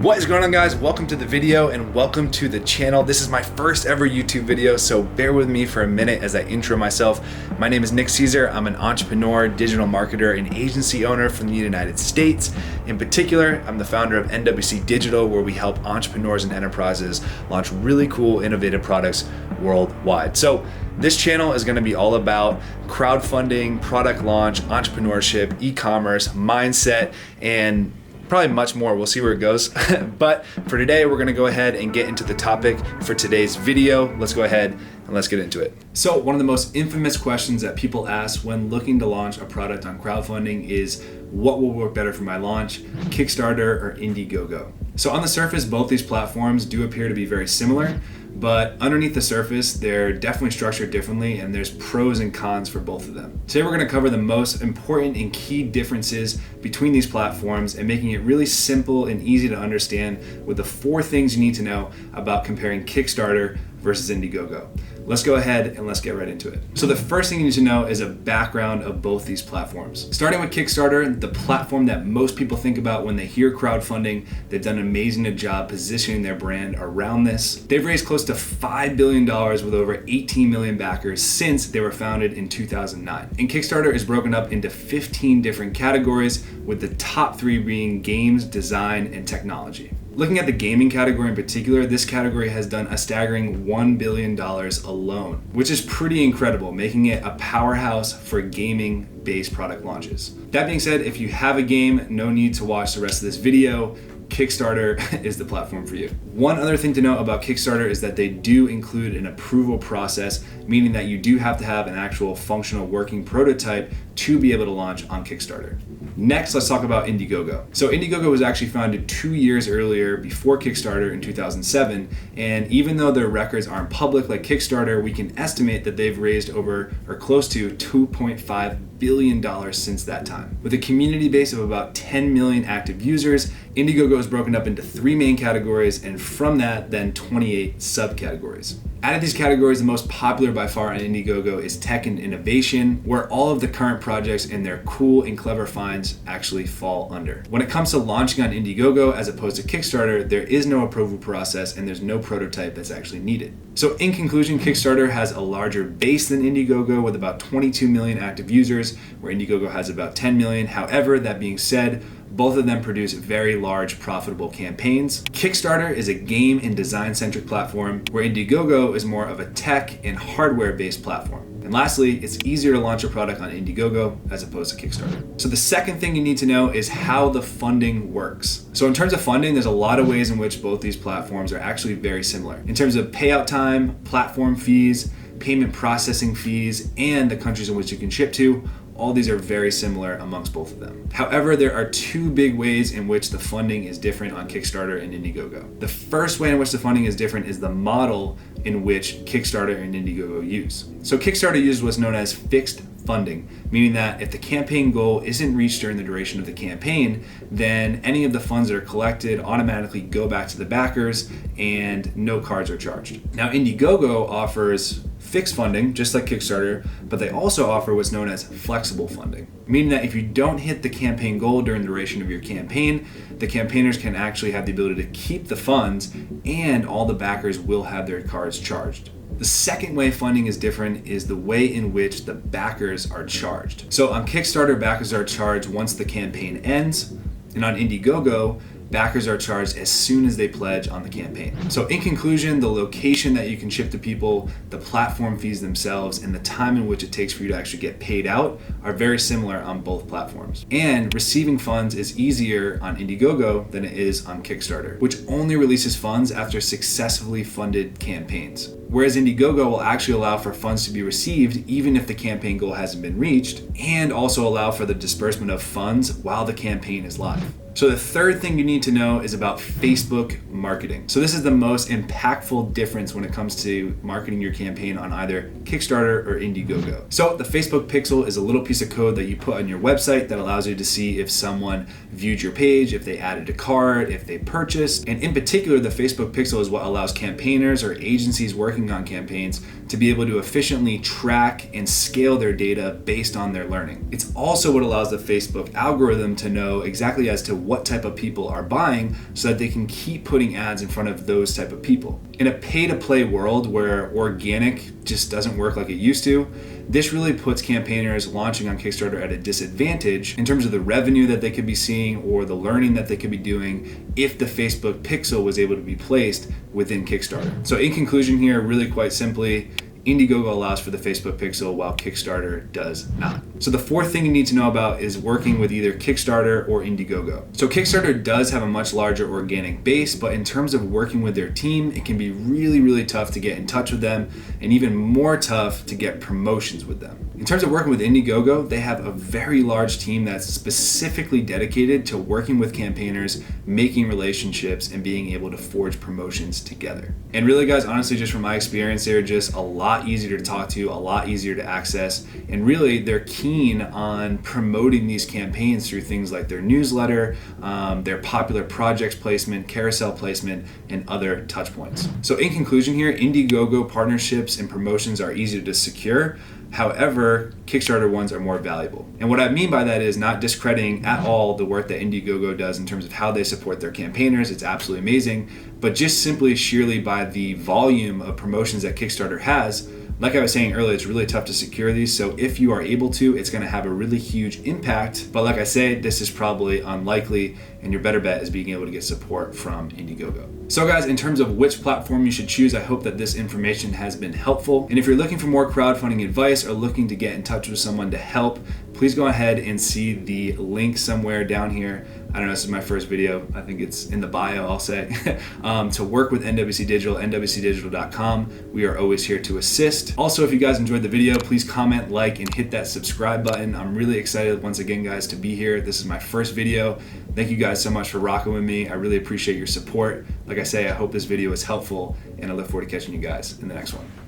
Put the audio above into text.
What is going on, guys? Welcome to the video and welcome to the channel. This is my first ever YouTube video, so bear with me for a minute as I intro myself. My name is Nick Caesar. I'm an entrepreneur, digital marketer, and agency owner from the United States. In particular, I'm the founder of NWC Digital, where we help entrepreneurs and enterprises launch really cool, innovative products worldwide. So this channel is going to be all about crowdfunding, product launch, entrepreneurship, e-commerce, mindset, and probably much more. We'll see where it goes. But for today, we're going to go ahead and get into the topic for today's video. Let's go ahead and let's get into it. So one of the most infamous questions that people ask when looking to launch a product on crowdfunding is, what will work better for my launch, Kickstarter or Indiegogo? So on the surface, both these platforms do appear to be very similar, but underneath the surface, they're definitely structured differently, and there's pros and cons for both of them. Today, we're gonna cover the most important and key differences between these platforms and making it really simple and easy to understand with the 4 things you need to know about comparing Kickstarter versus Indiegogo. Let's go ahead and let's get right into it. So the first thing you need to know is a background of both these platforms. Starting with Kickstarter, the platform that most people think about when they hear crowdfunding. They've done an amazing job positioning their brand around this. They've raised close to $5 billion with over 18 million backers since they were founded in 2009. And Kickstarter is broken up into 15 different categories, with the top 3 being games, design, and technology. Looking at the gaming category in particular, this category has done a staggering $1 billion alone, which is pretty incredible, making it a powerhouse for gaming-based product launches. That being said, if you have a game, no need to watch the rest of this video. Kickstarter is the platform for you. One other thing to know about Kickstarter is that they do include an approval process, meaning that you do have to have an actual functional working prototype to be able to launch on Kickstarter. Next, let's talk about Indiegogo. So Indiegogo was actually founded 2 years earlier, before Kickstarter in 2007, and even though their records aren't public like Kickstarter, we can estimate that they've raised over or close to $2.5 billion since that time. With a community base of about 10 million active users, Indiegogo is broken up into 3 main categories, and from that, then 28 subcategories. Out of these categories, the most popular by far on Indiegogo is tech and innovation, where all of the current projects and their cool and clever finds actually fall under. When it comes to launching on Indiegogo as opposed to Kickstarter, there is no approval process and there's no prototype that's actually needed. So in conclusion, Kickstarter has a larger base than Indiegogo with about 22 million active users, where Indiegogo has about 10 million. However, that being said, both of them produce very large, profitable campaigns. Kickstarter is a game and design-centric platform, where Indiegogo is more of a tech and hardware-based platform. And lastly, it's easier to launch a product on Indiegogo as opposed to Kickstarter. So the second thing you need to know is how the funding works. So in terms of funding, there's a lot of ways in which both these platforms are actually very similar. In terms of payout time, platform fees, payment processing fees, and the countries in which you can ship to, all these are very similar amongst both of them. However, there are 2 big ways in which the funding is different on Kickstarter and Indiegogo. The first way in which the funding is different is the model in which Kickstarter and Indiegogo use. So Kickstarter uses what's known as fixed funding, meaning that if the campaign goal isn't reached during the duration of the campaign, then any of the funds that are collected automatically go back to the backers and no cards are charged. Now, Indiegogo offers fixed funding, just like Kickstarter, but they also offer what's known as flexible funding, meaning that if you don't hit the campaign goal during the duration of your campaign, the campaigners can actually have the ability to keep the funds and all the backers will have their cards charged. The second way funding is different is the way in which the backers are charged. So on Kickstarter, backers are charged once the campaign ends, and on Indiegogo, backers are charged as soon as they pledge on the campaign. So in conclusion, the location that you can ship to people, the platform fees themselves, and the time in which it takes for you to actually get paid out are very similar on both platforms. And receiving funds is easier on Indiegogo than it is on Kickstarter, which only releases funds after successfully funded campaigns. Whereas Indiegogo will actually allow for funds to be received even if the campaign goal hasn't been reached, and also allow for the disbursement of funds while the campaign is live. So the third thing you need to know is about Facebook marketing. So this is the most impactful difference when it comes to marketing your campaign on either Kickstarter or Indiegogo. So the Facebook pixel is a little piece of code that you put on your website that allows you to see if someone viewed your page, if they added a cart, if they purchased. And in particular, the Facebook pixel is what allows campaigners or agencies working on campaigns to be able to efficiently track and scale their data based on their learning. It's also what allows the Facebook algorithm to know exactly as to what type of people are buying so that they can keep putting ads in front of those type of people. In a pay-to-play world where organic just doesn't work like it used to, this really puts campaigners launching on Kickstarter at a disadvantage in terms of the revenue that they could be seeing or the learning that they could be doing if the Facebook pixel was able to be placed within Kickstarter. So in conclusion here, really quite simply, Indiegogo allows for the Facebook pixel while Kickstarter does not. So the fourth thing you need to know about is working with either Kickstarter or Indiegogo. So Kickstarter does have a much larger organic base, but in terms of working with their team, it can be really, really tough to get in touch with them and even more tough to get promotions with them. In terms of working with Indiegogo, they have a very large team that's specifically dedicated to working with campaigners, making relationships, and being able to forge promotions together. And really guys, honestly, just from my experience, they're just a lot easier to talk to, a lot easier to access, and really they're keen on promoting these campaigns through things like their newsletter, their popular projects placement, carousel placement, and other touch points. So in conclusion here, Indiegogo partnerships and promotions are easier to secure. However, Kickstarter ones are more valuable. And what I mean by that is not discrediting at all the work that Indiegogo does in terms of how they support their campaigners. It's absolutely amazing. But just simply sheerly by the volume of promotions that Kickstarter has, like I was saying earlier, it's really tough to secure these. So if you are able to, it's going to have a really huge impact. But like I say, this is probably unlikely, and your better bet is being able to get support from Indiegogo. So guys, in terms of which platform you should choose, I hope that this information has been helpful. And if you're looking for more crowdfunding advice or looking to get in touch with someone to help, please go ahead and see the link somewhere down here. I don't know, this is my first video. I think it's in the bio, I'll say. To work with NWC Digital, nwcdigital.com. We are always here to assist. Also, if you guys enjoyed the video, please comment, like, and hit that subscribe button. I'm really excited once again, guys, to be here. This is my first video. Thank you guys so much for rocking with me. I really appreciate your support. Like I say, I hope this video is helpful, and I look forward to catching you guys in the next one.